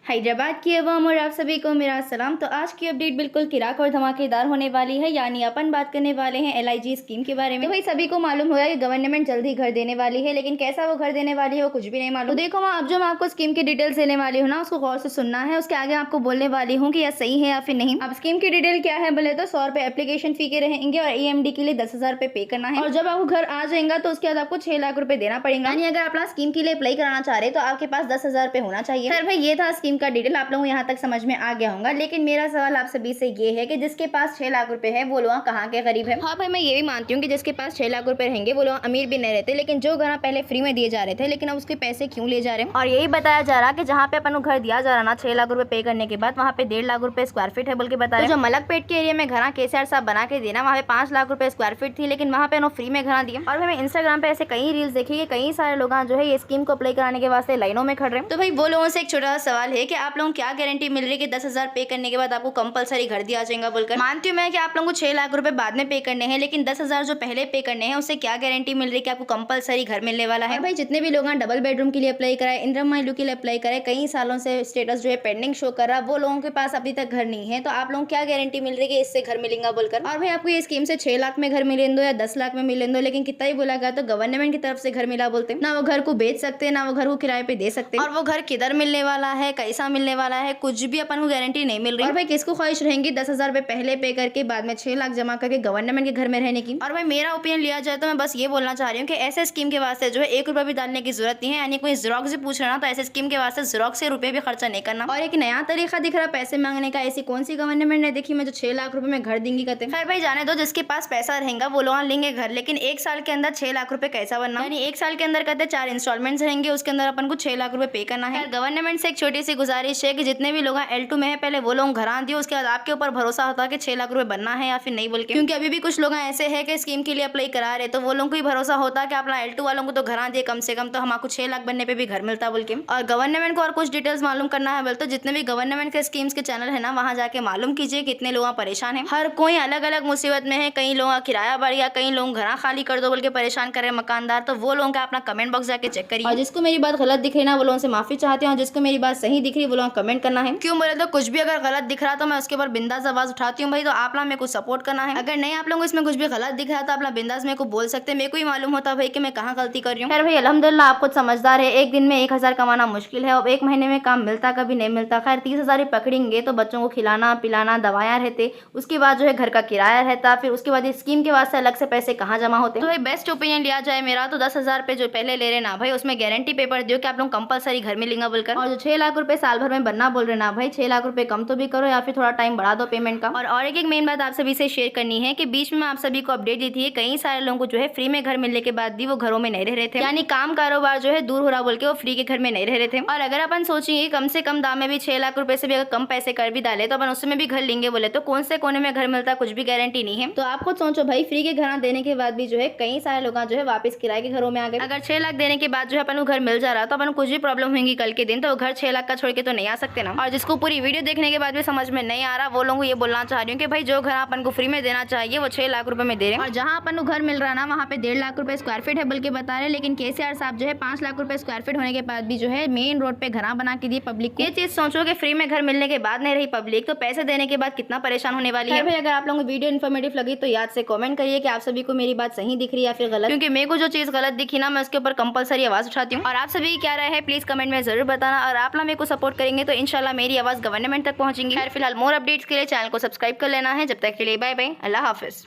हैदराबाद की अवाम और आप सभी को मेरा सलाम। तो आज की अपडेट बिल्कुल किराक और धमाकेदार होने वाली है, यानी अपन बात करने वाले हैं LIG स्कीम के बारे में। तो भाई सभी को मालूम होगा कि गवर्नमेंट जल्द ही घर देने वाली है, लेकिन कैसा वो घर देने वाली है वो कुछ भी नहीं मालूम। तो देखो अब जो मैं आपको स्कीम की डिटेल्स देने वाली हूँ ना, उसको गौर से सुनना है। उसके आगे आपको बोलने वाली हूँ कि यह सही है या फिर नहीं। अब स्कीम की डिटेल क्या है बोले तो 100 रुपए एप्लीकेशन फी के रहेंगे और EMD के लिए 10,000 रुपए पे करना है। और जब आपको घर आ जाएगा तो उसके बाद आपको 6 लाख रुपए देना पड़ेगा। यानी अगर आप स्कीम के लिए अप्लाई कराना चाह रहे तो आपके पास 10,000 रुपए होना चाहिए। खैर भाई ये था स्कीम का डिटेल, आप लोगों यहाँ तक समझ में आ गया होगा। लेकिन मेरा सवाल आप सभी से ये है कि जिसके पास 6 लाख रुपए है वो लोग कहाँ के गरीब है। हाँ भाई मैं ये भी मानती हूँ कि जिसके पास 6 लाख रुपए रहेंगे वो लोग अमीर भी नहीं रहते, लेकिन जो घर पहले फ्री में दिए जा रहे थे, लेकिन अब उसके पैसे क्यों ले जा रहे हैं। और यही बताया जा रहा है कि जहाँ पे अपन को घर दिया जा रहा ना 6 लाख रुपए पे करने के बाद, वहाँ पे 1.5 लाख रुपए स्क्वायर फीट है बोल के बता रहे। जो मलकपेट के एरिया में घर KCR साहब बना के देना, वहाँ पे 5 लाख रुपए स्क्वायर फीट थी, लेकिन वहाँ पे फ्री में घर दिए। और मैं इंस्टाग्राम पे ऐसे कई रील्स देखी कि कई सारे लोग जो है ये स्कीम को अप्लाई कराने के वास्ते लाइनों में खड़ रहे हैं। तो भाई वो लोगों से एक छोटा सा सवाल है कि आप लोगों को क्या गारंटी मिल रही है कि 10,000 पे करने के बाद आपको कंपलसरी घर दिया जाएगा बोलकर। मानती हूँ मैं कि आप लोगों को 6 लाख रुपए बाद में पे करने हैं, लेकिन 10,000 जो पहले पे करने हैं उससे क्या गारंटी मिल रही है कि आपको कंपलसरी घर मिलने वाला है। भाई जितने भी लोग डबल बेडरूम के लिए अप्लाई कराए, इंदिरा के लिए अप्लाई कराए, कई सालों से स्टेटस जो है पेंडिंग शो कर रहा, वो लोगों के पास अभी तक घर नहीं है। तो आप लोगों को क्या गारंटी मिल रही है कि इससे घर मिलेगा बोलकर। और भाई आपको ये स्कीम से 6 लाख में घर मिले दो या 10 लाख में मिले दो, लेकिन कितना ही बोला गया तो गवर्नमेंट की तरफ से घर मिला बोलते ना वो घर को बेच सकते, ना वो घर को किराए पे दे सकते, और वो घर किधर मिलने वाला है, कैसा मिलने वाला है, कुछ भी अपन को गारंटी नहीं मिल रही। और भाई किसको ख्वाहिश रहेंगी 10,000 रुपए पहले पे करके बाद में 6 लाख जमा करके गवर्नमेंट के घर में रहने की। और भाई मेरा ओपिनियन लिया जाए तो मैं बस ये बोलना चाह रही हूँ कि ऐसे स्कीम के वास्ते जो है 1 रुपया भी डालने की जरूरत नहीं है। यानी कोई जेरोक्स भी पूछ रहा ना तो ऐसे स्कीम के वास्ते जेरोक्स से रुपए भी खर्चा नहीं करना। और एक नया तरीका दिख रहा पैसे मांगने का, ऐसी कौन सी गवर्नमेंट ने देखी मैं जो 6 लाख रुपए में घर देंगी कहते। खैर भाई जाने दो, जिसके पास पैसा रहेगा वो लोग लेंगे घर, लेकिन 1 साल के अंदर 6 लाख रुपए कैसा बनना। यानी 1 साल के अंदर कहते 4 इंस्टॉलमेंट्स रहेंगे, उसके अंदर अपन को 6 लाख रुपए पे करना है। गवर्नमेंट से एक छोटी सी गुजारिश है कि जितने भी लोग L2 में है पहले वो लोग घर दिए, उसके बाद आपके ऊपर भरोसा होता है कि 6 लाख रुपए बनना है या फिर नहीं बोल के। क्योंकि अभी भी कुछ लोग ऐसे है कि स्कीम के लिए अप्लाई करा रहे तो वो लोगों को ही भरोसा होता है कि अपना L2 वालों को तो घर दिए कम से कम, तो हमको 6 लाख बनने पे भी घर मिलता बोल के। और गवर्नमेंट को और कुछ डिटेल्स मालूम करना है बोल तो जितने भी गवर्नमेंट के स्कीम्स के चैनल है ना, वहाँ जाके मालूम कीजिए कितने लोग परेशान है। हर कोई अलग अलग मुसीबत में है, कई लोग किराया बढ़ गया, कई लोग घर खाली कर दो बोल के परेशान कर रहे मकानदार। तो वो लोगों का अपना कमेंट बॉक्स जाके चेक करिए, और जिसको मेरी बात गलत दिख रही ना वो लोगों से माफी चाहते हैं, और जिसको मेरी बात सही दिख रही वो लोग कमेंट करना है। क्यों बोले तो कुछ भी अगर गलत दिख रहा तो मैं उसके ऊपर बिंदास आवाज उठाती हूँ भाई, तो आप लोग मेरे को सपोर्ट करना है। अगर नहीं आप लोगों को इसमें कुछ भी गलत दिख रहा तो आप लोग बिंदास मेरे को बोल सकते हैं, मेरे को ही मालूम होता भाई कि मैं कहाँ गलती कर रही हूँ। भाई अल्हम्दुलिल्लाह आप खुद समझदार है, एक दिन में 1,000 कमाना मुश्किल है, और 1 महीने में काम मिलता कभी नहीं मिलता। खैर 30,000 ही पकड़ेंगे तो बच्चों को खिलाना पिलाना दवायां रहते, उसके बाद जो है घर का किराया रहता, फिर उसके बाद स्कीम के वास्ते अलग से पैसे कहाँ जमा होते। तो भाई बेस्ट ओपिनियन लिया जाए मेरा तो 10,000 पे जो पहले ले रहे ना भाई, उसमें गारंटी पेपर दियो कि आप लोग कंपलसरी घर मिलेगा बोलकर। और जो 6 लाख रुपए साल भर में बनना बोल रहे ना भाई, 6 लाख रुपए कम तो भी करो या फिर थोड़ा टाइम बढ़ा दो पेमेंट का। और एक मेन बात आप सभी से शेयर करनी है कि बीच में आप सभी को अपडेट दी थी, कई सारे लोगों को जो है फ्री में घर मिलने के बाद भी वो घरों में नहीं रह रहे थे, यानी काम कारोबार जो है दूर हो रहा बोल के वो फ्री के घर में नहीं रह रहे थे। और अगर अपन सोचेंगे कम से कम दाम में भी 6 लाख रुपए से भी अगर कम पैसे कर भी डाले तो अपन उसमें भी घर लेंगे बोले तो कौन से कोने में घर मिलता कुछ भी गारंटी नहीं है। तो आप खुद सोचो भाई, फ्री के घर देने के बाद भी जो है कई सारे लोग जो है वापस किराए के घरों में आ गए। अगर 6 लाख देने के बाद जो है अपन को घर मिल जा रहा तो अपन कुछ भी प्रॉब्लम होगी कल के दिन, तो घर 6 लाख का छोड़ के तो नहीं आ सकते ना। और जिसको पूरी वीडियो देखने के बाद भी समझ में नहीं आ रहा वो लोगों को ये बोलना चाह रही हूँ कि भाई जो घर अपन को फ्री में देना चाहिए वो 6 लाख रुपए में दे रहे हैं, और जहाँ अपन को घर मिल रहा ना वहाँ पे 1.5 लाख रुपए स्क्वायर फीट है बोल के बता रहे, लेकिन KCR साहब जो है 5 लाख रुपए स्क्वायर फीट होने के बाद भी जो है मेन रोड पे घर बना के दिए पब्लिक को। ये चीज सोचो कि फ्री में घर मिलने के बाद नहीं रही पब्लिक तो पैसे देने के बाद कितना परेशान होने वाली है। भाई अगर आप लोगों को वीडियो इन्फॉर्मेटिव लगी तो याद से कमेंट करिए कि आप सभी को मेरी बात सही दिख रही है या फिर गलत, क्योंकि मेरे को जो चीज गलत दिखी ना मैं उसके ऊपर कंपलसरी आवाज उठाती हूँ। और आप सभी क्या राय है प्लीज कमेंट में जरूर बताना, और आप लोग मेरे को सपोर्ट करेंगे तो इंशाल्लाह मेरी आवाज गवर्नमेंट तक पहुंचेंगी। फिलहाल मोर अपडेट्स के लिए चैनल को सब्सक्राइब कर लेना है। जब तक के लिए बाय बाय, अल्लाह हाफिज।